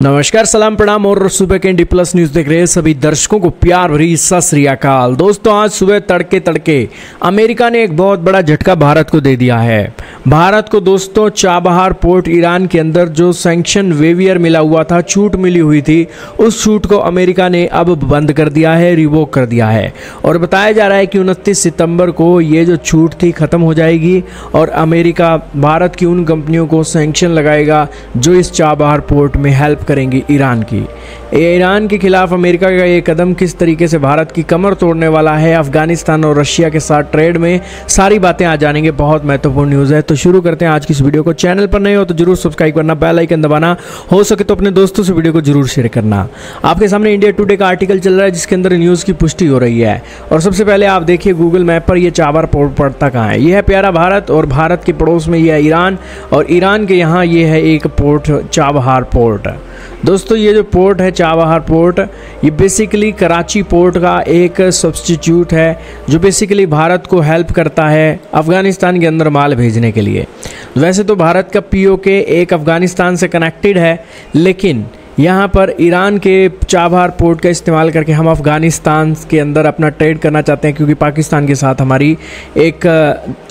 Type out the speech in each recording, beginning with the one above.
नमस्कार, सलाम, प्रणाम और सुबह के डी प्लस न्यूज देख रहे हैं सभी दर्शकों को प्यार भरी सत श्री अकाल। दोस्तों, आज सुबह तड़के तड़के अमेरिका ने एक बहुत बड़ा झटका भारत को दे दिया है। भारत को दोस्तों चाबहार पोर्ट ईरान के अंदर जो सैंक्शन वेवियर मिला हुआ था, छूट मिली हुई थी, उस छूट को अमेरिका ने अब बंद कर दिया है, रिवोक कर दिया है। और बताया जा रहा है कि 29 सितंबर को ये जो छूट थी खत्म हो जाएगी और अमेरिका भारत की उन कंपनियों को सैंक्शन लगाएगा जो इस चाबहार पोर्ट में हेल्प करेंगी ईरान की। ईरान के खिलाफ अमेरिका का ये कदम किस तरीके से भारत की कमर तोड़ने वाला है, अफगानिस्तान और रशिया के साथ ट्रेड में, सारी बातें आज जानेंगे। बहुत महत्वपूर्ण न्यूज़ है, तो शुरू करते हैं आज की इस वीडियो को। चैनल पर नए हो तो जरूर सब्सक्राइब करना, बेल आइकन दबाना, हो सके तो अपने दोस्तों से वीडियो को जरूर शेयर करना। आपके सामने इंडिया टुडे का आर्टिकल चल रहा है जिसके अंदर न्यूज़ की पुष्टि हो रही है। और सबसे पहले आप देखिए गूगल मैप पर ये चाबहार पोर्ट पड़ता कहाँ है। ये है प्यारा भारत और भारत के पड़ोस में ये है ईरान और ईरान के यहाँ ये है एक पोर्ट, चाबहार पोर्ट। दोस्तों, ये जो पोर्ट है चाबहार पोर्ट, ये बेसिकली कराची पोर्ट का एक सब्स्टिट्यूट है जो बेसिकली भारत को हेल्प करता है अफ़गानिस्तान के अंदर माल भेजने के लिए। वैसे तो भारत का पीओके एक अफ़गानिस्तान से कनेक्टेड है, लेकिन यहाँ पर ईरान के चाबहार पोर्ट का इस्तेमाल करके हम अफ़गानिस्तान के अंदर अपना ट्रेड करना चाहते हैं, क्योंकि पाकिस्तान के साथ हमारी एक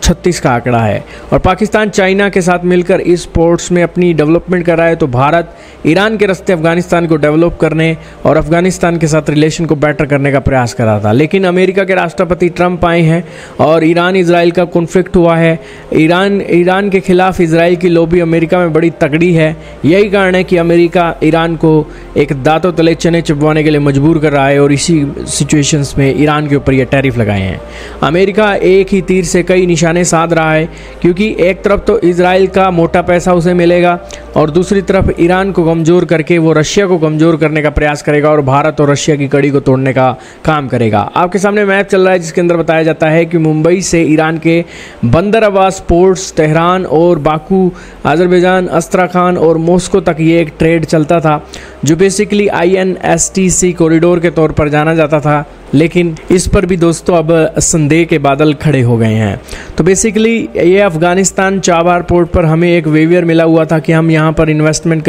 36 का आंकड़ा है और पाकिस्तान चाइना के साथ मिलकर इस पोर्ट्स में अपनी डेवलपमेंट कर रहा है। तो भारत ईरान के रास्ते अफ़गानिस्तान को डेवलप करने और अफ़गानिस्तान के साथ रिलेशन को बेटर करने का प्रयास कर रहा था। लेकिन अमेरिका के राष्ट्रपति ट्रंप आए हैं और ईरान इजराइल का कॉन्फ्लिक्ट हुआ है। ईरान के खिलाफ इजराइल की लॉबी अमेरिका में बड़ी तगड़ी है। यही कारण है कि अमेरिका ईरान को एक दांतों तले चने चबवाने के लिए मजबूर कर रहा है और इसी सिचुएशंस में ईरान के ऊपर ये टैरिफ लगाए हैं। अमेरिका एक ही तीर से कई निशाने साध रहा है, क्योंकि एक तरफ तो इजराइल का मोटा पैसा उसे मिलेगा और दूसरी तरफ ईरान को कमज़ोर करके वो रशिया को कमज़ोर करने का प्रयास करेगा और भारत और रशिया की कड़ी को तोड़ने का काम करेगा। आपके सामने मैप चल रहा है जिसके अंदर बताया जाता है कि मुंबई से ईरान के बंदर अब्बास पोर्ट्स, तेहरान और बाकू, अजरबैजान, अस्त्राखान और मॉस्को तक ये एक ट्रेड चलता था जो बेसिकली INSTC कॉरिडोर के तौर पर जाना जाता था। लेकिन इस पर भी दोस्तों अब संदेह के बादल खड़े हो गए हैं। तो बेसिकली ये अफ़गानिस्तान चाबहार पोर्ट पर हमें एक वेवियर मिला हुआ था कि हम यहाँ पर इन्वेस्टमेंट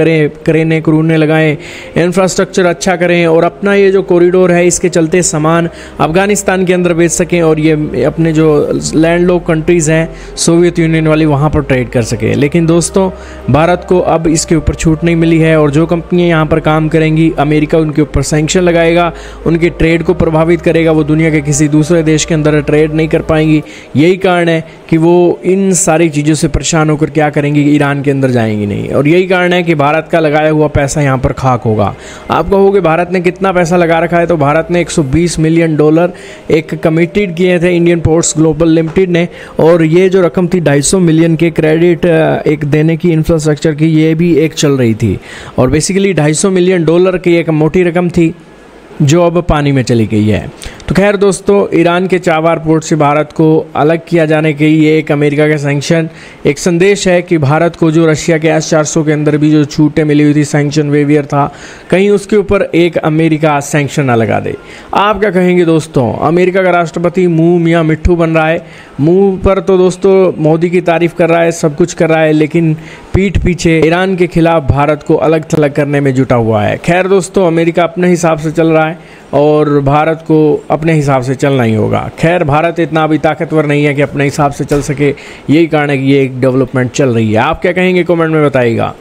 करें क्रूने लगाएं, इंफ्रास्ट्रक्चर अच्छा करें और अपना ये जो कॉरिडोर है इसके चलते सामान अफ़गानिस्तान के अंदर बेच सकें और ये अपने जो लैंडलॉक कंट्रीज़ हैं सोवियत यूनियन वाली वहाँ पर ट्रेड कर सकें। लेकिन दोस्तों, भारत को अब इसके ऊपर छूट नहीं मिली है और जो कंपनियाँ यहाँ पर काम करेंगी अमेरिका उनके ऊपर सैंक्शन लगाएगा, उनके ट्रेड को प्रभावित करेगा। वो दुनिया के किसी दूसरे देश के अंदर ट्रेड नहीं कर पाएंगी। यही कारण है कि वो इन सारी चीज़ों से परेशान होकर क्या करेंगी, ईरान के अंदर जाएंगी नहीं। और यही कारण है कि भारत का लगाया हुआ पैसा यहाँ पर खाक होगा। आप कहोगे भारत ने कितना पैसा लगा रखा है, तो भारत ने $120 मिलियन एक कमिटेड किए थे इंडियन पोर्ट्स ग्लोबल लिमिटेड ने, और ये जो रकम थी 250 मिलियन के क्रेडिट एक देने की इंफ्रास्ट्रक्चर की, ये भी एक चल रही थी। और बेसिकली $250 मिलियन की एक मोटी रकम थी जो अब पानी में चली गई है। तो खैर दोस्तों, ईरान के चाबहार पोर्ट से भारत को अलग किया जाने के ये एक अमेरिका का सैंक्शन एक संदेश है कि भारत को जो रशिया के S-400 के अंदर भी जो छूटें मिली हुई थी, सैंक्शन वेवियर था, कहीं उसके ऊपर एक अमेरिका सैंक्शन ना लगा दे। आप क्या कहेंगे दोस्तों? अमेरिका का राष्ट्रपति मुँह मियाँ मिट्ठू बन रहा है। मुँह पर तो दोस्तों मोदी की तारीफ कर रहा है, सब कुछ कर रहा है, लेकिन पीठ पीछे ईरान के खिलाफ भारत को अलग थलग करने में जुटा हुआ है। खैर दोस्तों, अमेरिका अपने हिसाब से चल रहा है और भारत को अपने हिसाब से चलना ही होगा। खैर, भारत इतना अभी ताकतवर नहीं है कि अपने हिसाब से चल सके, यही कारण है कि ये एक डेवलपमेंट चल रही है। आप क्या कहेंगे कमेंट में बताइएगा।